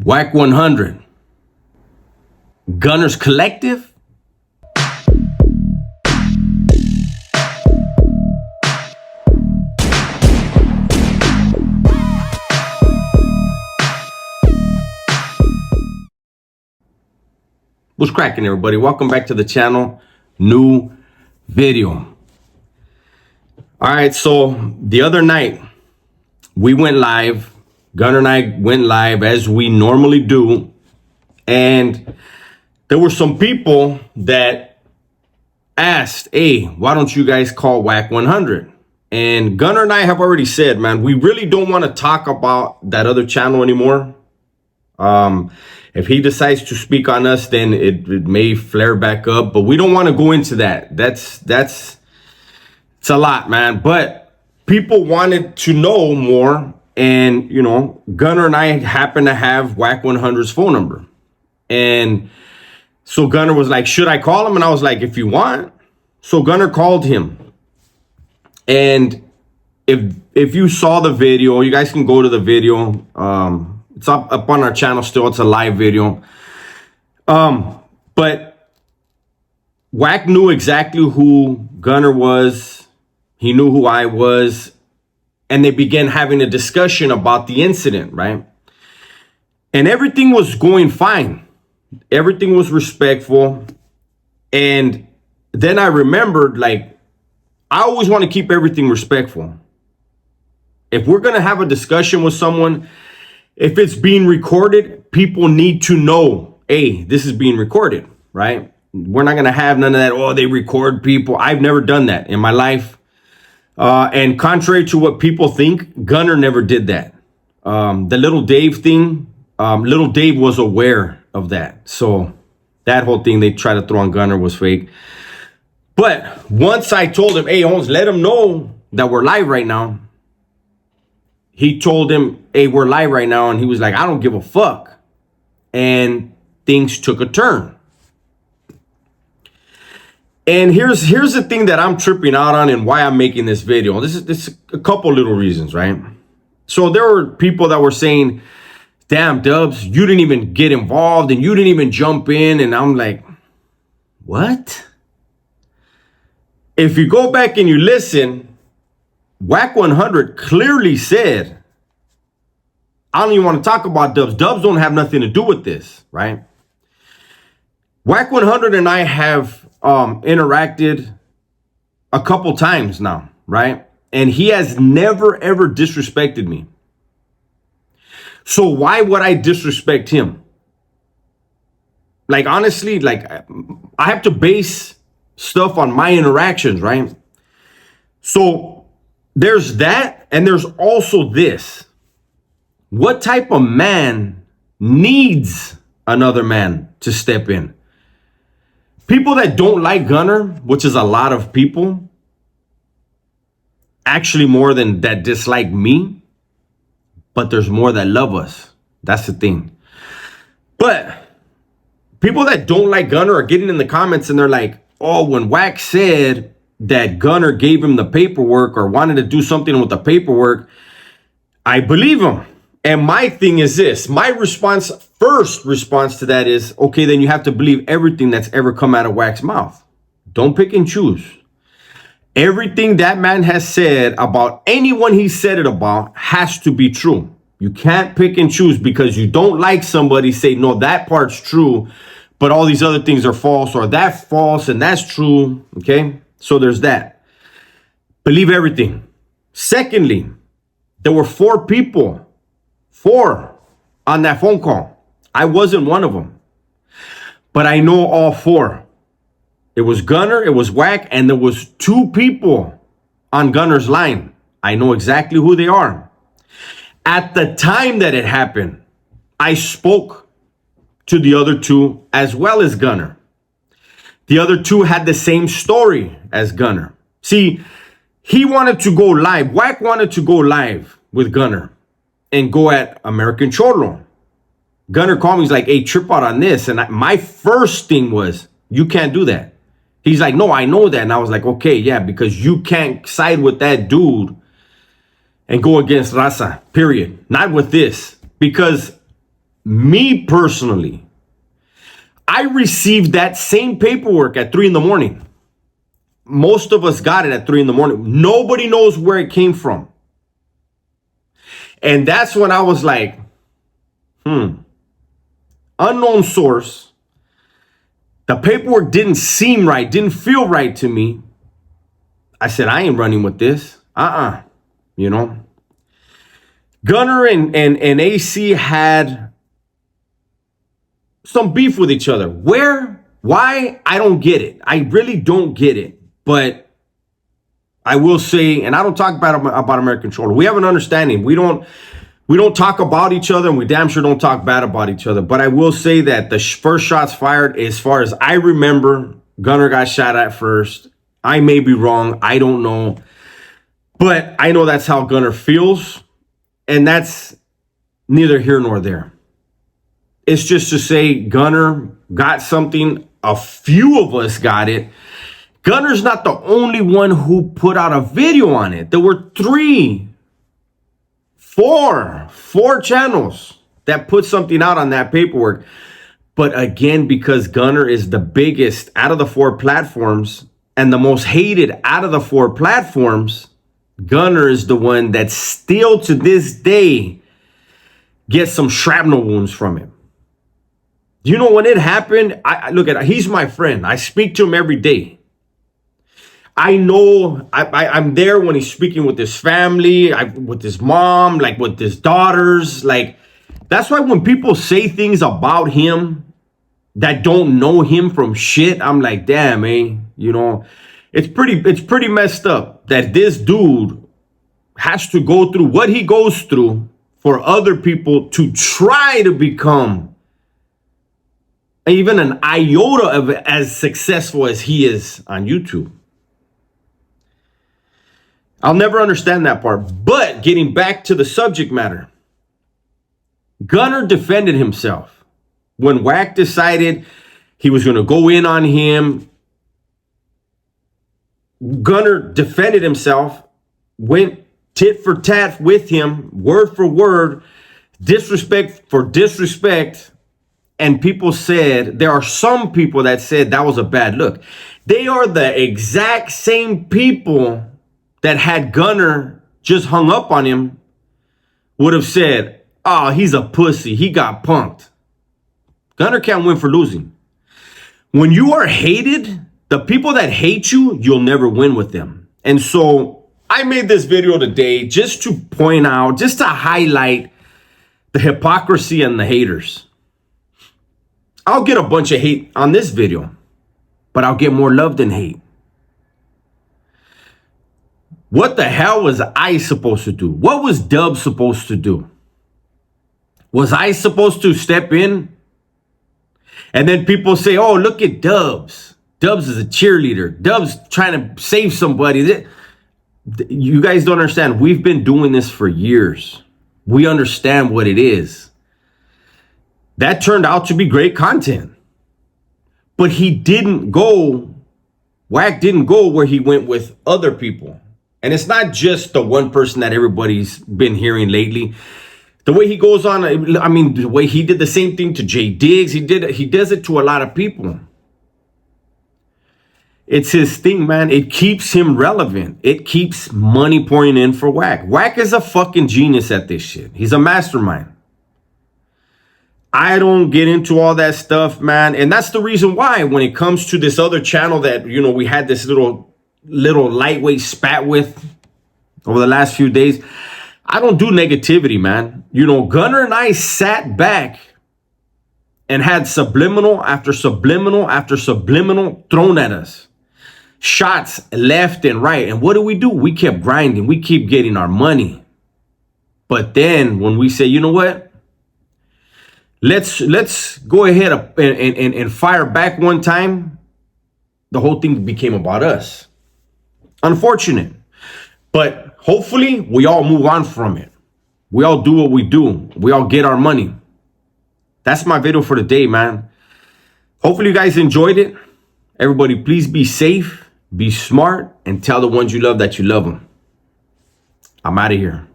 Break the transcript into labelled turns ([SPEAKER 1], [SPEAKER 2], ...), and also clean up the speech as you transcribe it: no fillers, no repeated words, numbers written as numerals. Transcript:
[SPEAKER 1] Wack100, Gunnerz Collective. What's cracking, everybody? Welcome back to the channel. New video. All right, so the other night we went live. Gunner and I went live as we normally do, and there were some people that asked, hey, why don't you guys call Wack100? And Gunner and I have already said, man, we really don't want to talk about that other channel anymore. If he decides to speak on us, then it may flare back up, but we don't want to go into that. It's a lot, man. But people wanted to know more, and you know, Gunner and I happen to have Wack100's phone number, and so Gunner was like, should I call him? And I was like, if you want. So Gunner called him, and if you saw the video, you guys can go to the video. It's up on our channel still. It's a live video. But Wack knew exactly who Gunner was. He knew who I was. And they began having a discussion about the incident, right? And everything was going fine. Everything was respectful. And then I remembered, like, I always want to keep everything respectful. If we're going to have a discussion with someone, if it's being recorded, people need to know, hey, this is being recorded, right? We're not going to have none of that, oh, they record people. I've never done that in my life. And contrary to what people think, Gunner never did that. The little Dave thing, little Dave was aware of that. So that whole thing they tried to throw on Gunner was fake. But once I told him, hey, Holmes, let him know that we're live right now. He told him, hey, we're live right now. And he was like, I don't give a fuck. And things took a turn. And here's the thing that I'm tripping out on and why I'm making this video. This is a couple little reasons, right? So there were people that were saying, damn, Dubs, you didn't even get involved and you didn't even jump in. And I'm like, what? If you go back and you listen, Wack100 clearly said, I don't even want to talk about Dubs. Dubs don't have nothing to do with this, right? Wack100 and I have interacted a couple times now, right? And he has never, ever disrespected me. So why would I disrespect him? Like, honestly, like, I have to base stuff on my interactions, right? So there's that, and there's also this. What type of man needs another man to step in? People that don't like Gunner, which is a lot of people, actually more than that dislike me, but there's more that love us. That's the thing. But people that don't like Gunner are getting in the comments and they're like, oh, when Wack said that Gunner gave him the paperwork or wanted to do something with the paperwork, I believe him. And my thing is this, my first response to that is, okay, then you have to believe everything that's ever come out of Wack's mouth. Don't pick and choose. Everything that man has said about anyone he said it about has to be true. You can't pick and choose because you don't like somebody, say, no, that part's true, but all these other things are false, or that's false and that's true, okay? So there's that. Believe everything. Secondly, there were four people on that phone call. I wasn't one of them, but I know all four. It was Gunner, it was Wack, and there was two people on Gunner's line. I know exactly who they are. At the time that it happened, I spoke to the other two as well as Gunner. The other two had the same story as Gunner. See, he wanted to go live. Wack wanted to go live with Gunner and go at American Cholo. Gunner called me, he's like, hey, trip out on this. And my first thing was, you can't do that. He's like, no, I know that. And I was like, okay, yeah, because you can't side with that dude and go against Raza, period. Not with this. Because Me personally, I received that same paperwork at 3 in the morning. Most of us got it at 3 in the morning. Nobody knows where it came from. And that's when I was like, unknown source. The paperwork didn't seem right, didn't feel right to me. I said, I ain't running with this. You know. Gunner and AC had some beef with each other. Where? Why? I don't get it. I really don't get it. But I will say, and I don't talk about American Controller. We have an understanding. We don't talk about each other, and we damn sure don't talk bad about each other. But I will say that the first shots fired, as far as I remember, Gunner got shot at first. I may be wrong. I don't know. But I know that's how Gunner feels. And that's neither here nor there. It's just to say Gunner got something. A few of us got it. Gunner's not the only one who put out a video on it. There were four channels that put something out on that paperwork. But again, because Gunner is the biggest out of the 4 platforms and the most hated out of the 4 platforms, Gunner is the one that still to this day gets some shrapnel wounds from it. You know, when it happened, I look at it, he's my friend. I speak to him every day. I know I'm there when he's speaking with his family, with his mom, like with his daughters. Like, that's why when people say things about him that don't know him from shit, I'm like, damn, you know, it's pretty messed up that this dude has to go through what he goes through for other people to try to become even an iota of as successful as he is on YouTube. I'll never understand that part. But getting back to the subject matter, Gunner defended himself. When Wack decided he was going to go in on him, Gunner defended himself, went tit for tat with him, word for word, disrespect for disrespect. And people said, there are some people that said that was a bad look. They are the exact same people that had Gunner just hung up on him would have said, oh, he's a pussy. He got punked. Gunner can't win for losing. When you are hated, the people that hate you, you'll never win with them. And so I made this video today just to point out, just to highlight the hypocrisy and the haters. I'll get a bunch of hate on this video, but I'll get more love than hate. What the hell was I supposed to do? What was Dub supposed to do? Was I supposed to step in? And then people say, oh, look at Dubs. Dubs is a cheerleader. Dubs trying to save somebody. You guys don't understand. We've been doing this for years. We understand what it is. That turned out to be great content. But he didn't go, Wack didn't go where he went with other people. And it's not just the one person that everybody's been hearing lately. The way he goes on, I mean, the way he did the same thing to Jay Diggs, he does it to a lot of people. It's his thing, man. It keeps him relevant. It keeps money pouring in for Wack. Wack is a fucking genius at this shit. He's a mastermind. I don't get into all that stuff, man. And that's the reason why when it comes to this other channel that, you know, we had this little lightweight spat with over the last few days, I don't do negativity, man. You know, Gunner and I sat back and had subliminal after subliminal after subliminal thrown at us. Shots left and right. And what do? We kept grinding. We keep getting our money. But then when we say, you know what? Let's go ahead and fire back one time, the whole thing became about us. Unfortunate. But hopefully we all move on from it. We all do what we do. We all get our money. That's my video for today, man. Hopefully you guys enjoyed it. Everybody, please be safe, be smart, and tell the ones you love that you love them. I'm out of here.